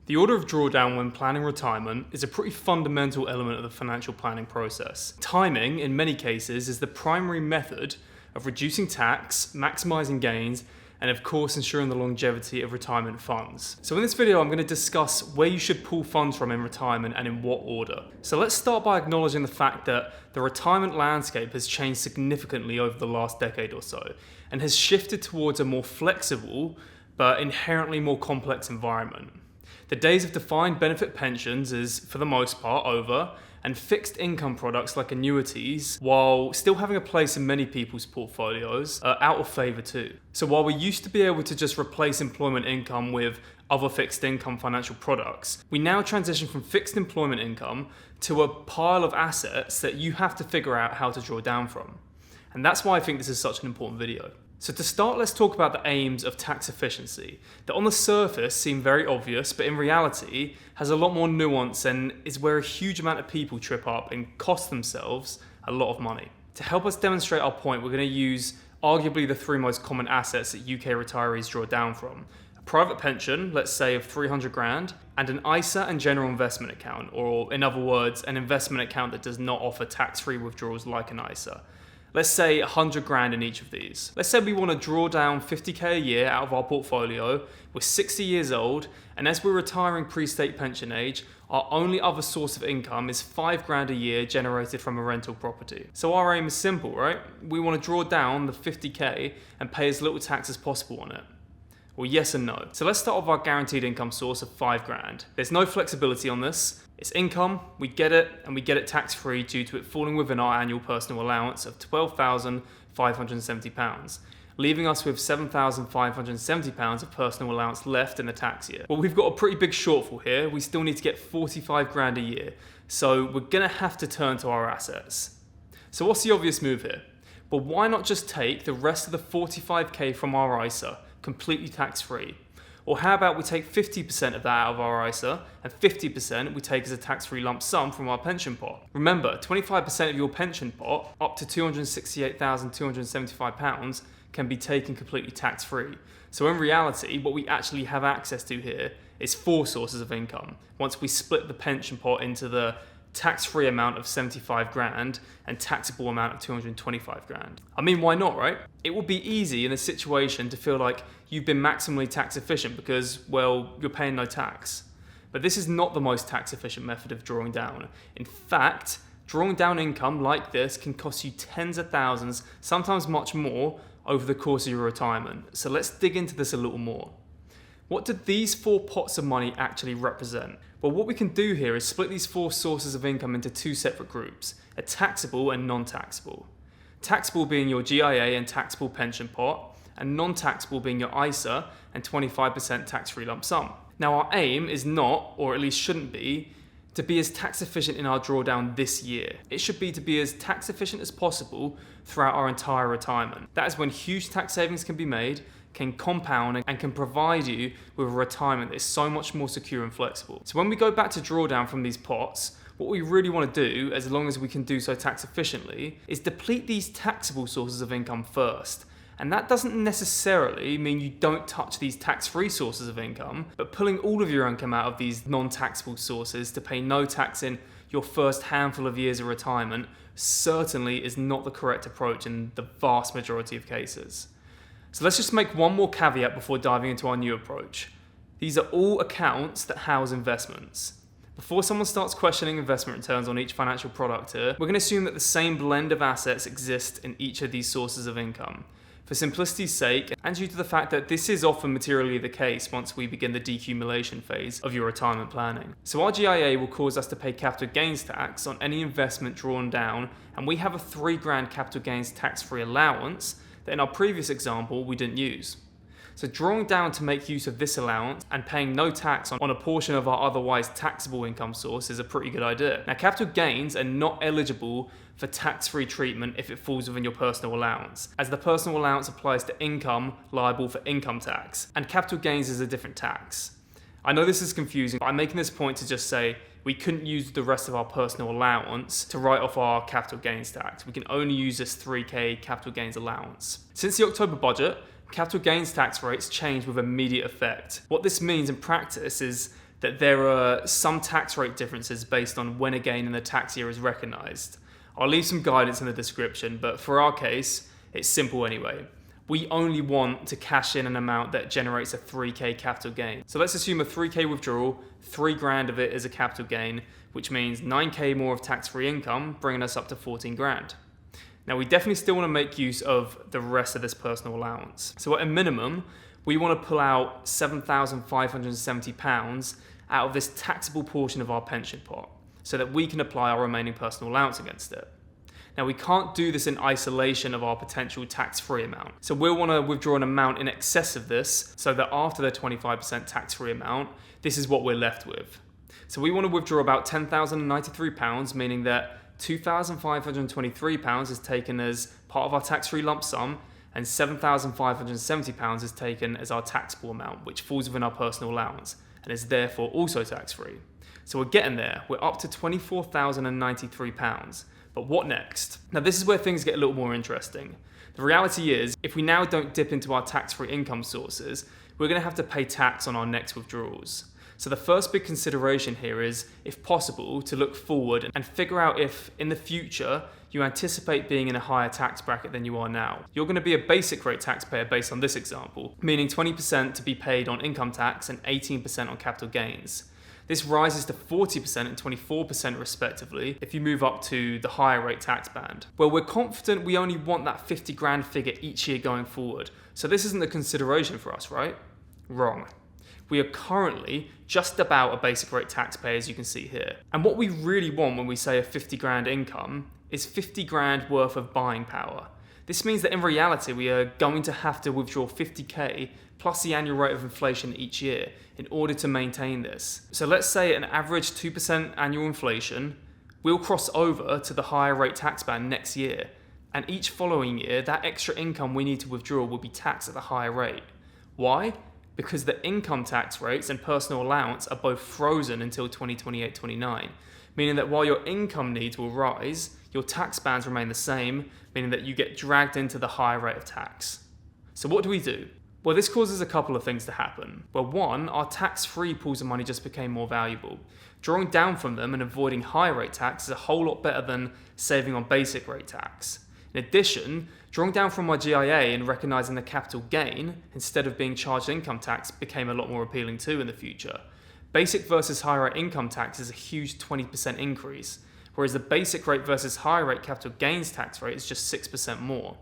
The order of drawdown when planning retirement is a pretty fundamental element of the financial planning process. Timing, in many cases, is the primary method of reducing tax, maximizing gains, and of course ensuring the longevity of retirement funds. So in this video I'm going to discuss where you should pull funds from in retirement and in what order. So let's start by acknowledging the fact that the retirement landscape has changed significantly over the last decade or so and has shifted towards a more flexible but inherently more complex environment. The days of defined benefit pensions is, for the most part, over, and fixed income products like annuities, while still having a place in many people's portfolios, are out of favour too. So while we used to be able to just replace employment income with other fixed income financial products, we now transition from fixed employment income to a pile of assets that you have to figure out how to draw down from. And that's why I think this is such an important video. So to start, let's talk about the aims of tax efficiency, that on the surface seem very obvious, but in reality has a lot more nuance and is where a huge amount of people trip up and cost themselves a lot of money. To help us demonstrate our point, we're going to use arguably the three most common assets that UK retirees draw down from. A private pension, let's say of 300 grand, and an ISA and general investment account, or in other words, an investment account that does not offer tax-free withdrawals like an ISA. Let's say 100 grand in each of these. Let's say we want to draw down 50k a year out of our portfolio, we're 60 years old, and as we're retiring pre-state pension age, our only other source of income is 5 grand a year generated from a rental property. So our aim is simple, right? We want to draw down the 50k and pay as little tax as possible on it. Well, yes and no. So let's start with our guaranteed income source of 5 grand. There's no flexibility on this. It's income, we get it, and we get it tax-free due to it falling within our annual personal allowance of £12,570, leaving us with £7,570 of personal allowance left in the tax year. Well, we've got a pretty big shortfall here. We still need to get 45 grand a year, so we're gonna have to turn to our assets. So what's the obvious move here? Well, why not just take the rest of the 45k from our ISA, completely tax-free? Or how about we take 50% of that out of our ISA and 50% we take as a tax-free lump sum from our pension pot. Remember, 25% of your pension pot, up to £268,275, can be taken completely tax-free. So in reality, what we actually have access to here is 4 sources of income. Once we split the pension pot into the tax-free amount of 75 grand and taxable amount of 225 grand. I mean, why not, right? It would be easy in a situation to feel like you've been maximally tax efficient because, well, you're paying no tax. But this is not the most tax efficient method of drawing down. In fact, drawing down income like this can cost you tens of thousands, sometimes much more, over the course of your retirement. So let's dig into this a little more. What do these 4 pots of money actually represent? Well, what we can do here is split these 4 sources of income into 2 separate groups, a taxable and non-taxable. Taxable being your GIA and taxable pension pot, and non-taxable being your ISA and 25% tax-free lump sum. Now our aim is not, or at least shouldn't be, to be as tax efficient in our drawdown this year. It should be to be as tax efficient as possible throughout our entire retirement. That is when huge tax savings can be made, can compound, and can provide you with a retirement that is so much more secure and flexible. So when we go back to drawdown from these pots, what we really want to do, as long as we can do so tax efficiently, is deplete these taxable sources of income first. And that doesn't necessarily mean you don't touch these tax-free sources of income, but pulling all of your income out of these non-taxable sources to pay no tax in your first handful of years of retirement certainly is not the correct approach in the vast majority of cases. So let's just make one more caveat before diving into our new approach. These are all accounts that house investments. Before someone starts questioning investment returns on each financial product here, we're going to assume that the same blend of assets exist in each of these sources of income. For simplicity's sake, and due to the fact that this is often materially the case once we begin the decumulation phase of your retirement planning. So our GIA will cause us to pay capital gains tax on any investment drawn down, and we have a 3 grand capital gains tax-free allowance that in our previous example we didn't use. So drawing down to make use of this allowance and paying no tax on a portion of our otherwise taxable income source is a pretty good idea. Now, capital gains are not eligible for tax-free treatment if it falls within your personal allowance, as the personal allowance applies to income liable for income tax, and capital gains is a different tax. I know this is confusing, but I'm making this point to just say we couldn't use the rest of our personal allowance to write off our capital gains tax. We can only use this 3k capital gains allowance. Since the October budget, capital gains tax rates change with immediate effect. What this means in practice is that there are some tax rate differences based on when a gain in the tax year is recognised. I'll leave some guidance in the description, but for our case, it's simple anyway. We only want to cash in an amount that generates a 3k capital gain. So let's assume a 3k withdrawal, 3 grand of it is a capital gain, which means 9k more of tax-free income, bringing us up to 14 grand. Now we definitely still want to make use of the rest of this personal allowance. So at a minimum, we want to pull out £7,570 out of this taxable portion of our pension pot so that we can apply our remaining personal allowance against it. Now we can't do this in isolation of our potential tax-free amount. So we'll want to withdraw an amount in excess of this so that after the 25% tax-free amount, this is what we're left with. So we want to withdraw about £10,093, meaning that £2,523 is taken as part of our tax-free lump sum and £7,570 is taken as our taxable amount, which falls within our personal allowance and is therefore also tax-free. So we're getting there. We're up to £24,093. But what next? Now this is where things get a little more interesting. The reality is, if we now don't dip into our tax-free income sources, we're going to have to pay tax on our next withdrawals. So the first big consideration here is, if possible, to look forward and figure out if, in the future, you anticipate being in a higher tax bracket than you are now. You're going to be a basic rate taxpayer based on this example, meaning 20% to be paid on income tax and 18% on capital gains. This rises to 40% and 24% respectively if you move up to the higher rate tax band. Well, we're confident we only want that 50 grand figure each year going forward. So this isn't a consideration for us, right? Wrong. We are currently just about a basic rate taxpayer, as you can see here. And what we really want when we say a 50 grand income is 50 grand worth of buying power. This means that in reality, we are going to have to withdraw 50k plus the annual rate of inflation each year in order to maintain this. So let's say an average 2% annual inflation, we'll cross over to the higher rate tax band next year. And each following year, that extra income we need to withdraw will be taxed at the higher rate. Why? Because the income tax rates and personal allowance are both frozen until 2028-29, meaning that while your income needs will rise, your tax bands remain the same, meaning that you get dragged into the higher rate of tax. So what do we do? Well, this causes a couple of things to happen. Well, one, our tax-free pools of money just became more valuable. Drawing down from them and avoiding higher rate tax is a whole lot better than saving on basic rate tax. In addition, drawing down from my GIA and recognising the capital gain instead of being charged income tax became a lot more appealing too in the future. Basic versus higher rate income tax is a huge 20% increase, whereas the basic rate versus higher rate capital gains tax rate is just 6% more.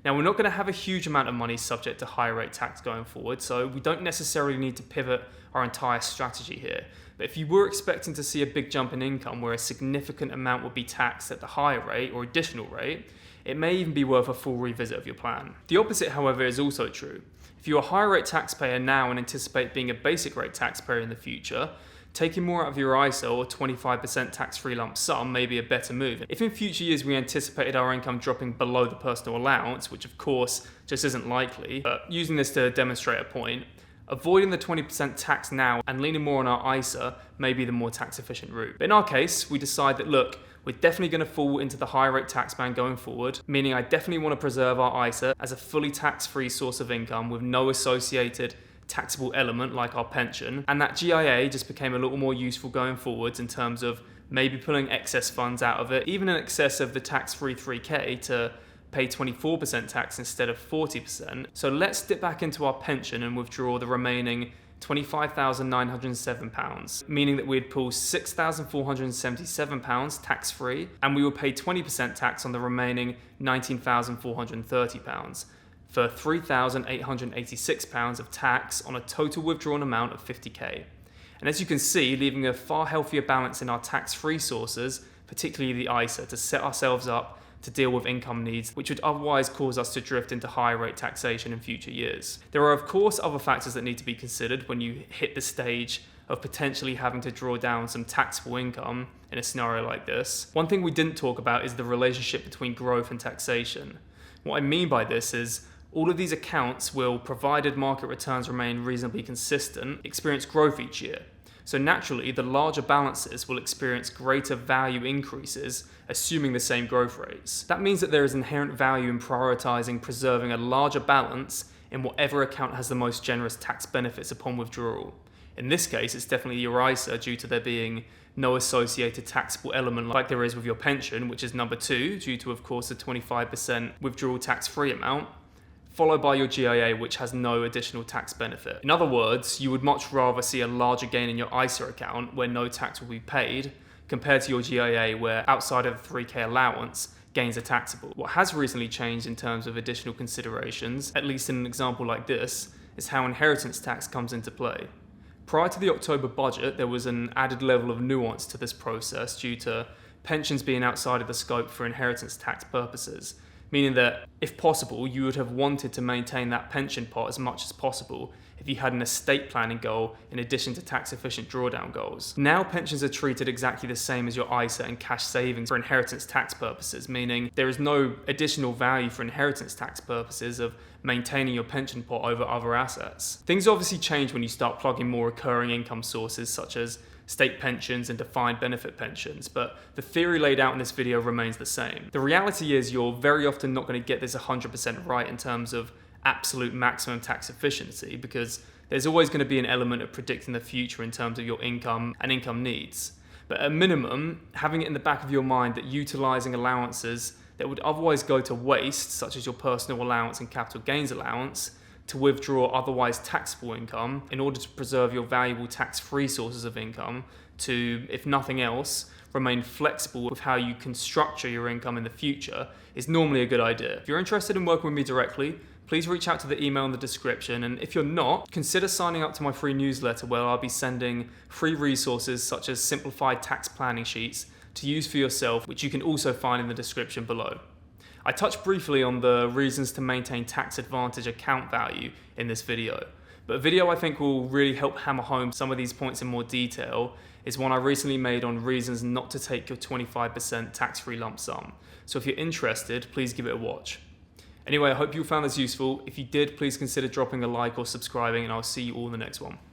Now, we're not going to have a huge amount of money subject to higher rate tax going forward, so we don't necessarily need to pivot our entire strategy here. But if you were expecting to see a big jump in income where a significant amount would be taxed at the higher rate or additional rate, it may even be worth a full revisit of your plan. The opposite, however, is also true. If you're a higher rate taxpayer now and anticipate being a basic rate taxpayer in the future, taking more out of your ISA or 25% tax-free lump sum may be a better move. If in future years we anticipated our income dropping below the personal allowance, which of course just isn't likely, but using this to demonstrate a point, avoiding the 20% tax now and leaning more on our ISA may be the more tax-efficient route. But in our case, we decide that, look, we're definitely going to fall into the higher rate tax band going forward, meaning I definitely want to preserve our ISA as a fully tax-free source of income with no associated taxable element like our pension, and that GIA just became a little more useful going forwards in terms of maybe pulling excess funds out of it, even in excess of the tax-free 3k to pay 24% tax instead of 40%. So let's dip back into our pension and withdraw the remaining £25,907, meaning that we'd pull £6,477 tax-free, and we will pay 20% tax on the remaining £19,430. For £3,886 of tax on a total withdrawn amount of 50k. And as you can see, leaving a far healthier balance in our tax-free sources, particularly the ISA, to set ourselves up to deal with income needs, which would otherwise cause us to drift into higher rate taxation in future years. There are of course other factors that need to be considered when you hit the stage of potentially having to draw down some taxable income in a scenario like this. One thing we didn't talk about is the relationship between growth and taxation. What I mean by this is, all of these accounts will, provided market returns remain reasonably consistent, experience growth each year. So naturally, the larger balances will experience greater value increases, assuming the same growth rates. That means that there is inherent value in prioritizing preserving a larger balance in whatever account has the most generous tax benefits upon withdrawal. In this case, it's definitely your ISA due to there being no associated taxable element like there is with your pension, which is number 2, due to, of course, the 25% withdrawal tax-free amount, followed by your GIA, which has no additional tax benefit. In other words, you would much rather see a larger gain in your ISA account where no tax will be paid, compared to your GIA where, outside of the 3K allowance, gains are taxable. What has recently changed in terms of additional considerations, at least in an example like this, is how inheritance tax comes into play. Prior to the October budget, there was an added level of nuance to this process due to pensions being outside of the scope for inheritance tax purposes, meaning that, if possible, you would have wanted to maintain that pension pot as much as possible if you had an estate planning goal in addition to tax-efficient drawdown goals. Now pensions are treated exactly the same as your ISA and cash savings for inheritance tax purposes, meaning there is no additional value for inheritance tax purposes of maintaining your pension pot over other assets. Things obviously change when you start plugging more recurring income sources such as state pensions and defined benefit pensions, but the theory laid out in this video remains the same. The reality is you're very often not going to get this 100% right in terms of absolute maximum tax efficiency, because there's always going to be an element of predicting the future in terms of your income and income needs. But at minimum, having it in the back of your mind that utilising allowances that would otherwise go to waste, such as your personal allowance and capital gains allowance, to withdraw otherwise taxable income in order to preserve your valuable tax-free sources of income to, if nothing else, remain flexible with how you can structure your income in the future is normally a good idea. If you're interested in working with me directly, please reach out to the email in the description, and if you're not, consider signing up to my free newsletter where I'll be sending free resources such as simplified tax planning sheets to use for yourself, which you can also find in the description below. I touched briefly on the reasons to maintain tax advantage account value in this video, but a video I think will really help hammer home some of these points in more detail is one I recently made on reasons not to take your 25% tax-free lump sum. So if you're interested, please give it a watch. Anyway, I hope you found this useful. If you did, please consider dropping a like or subscribing, and I'll see you all in the next one.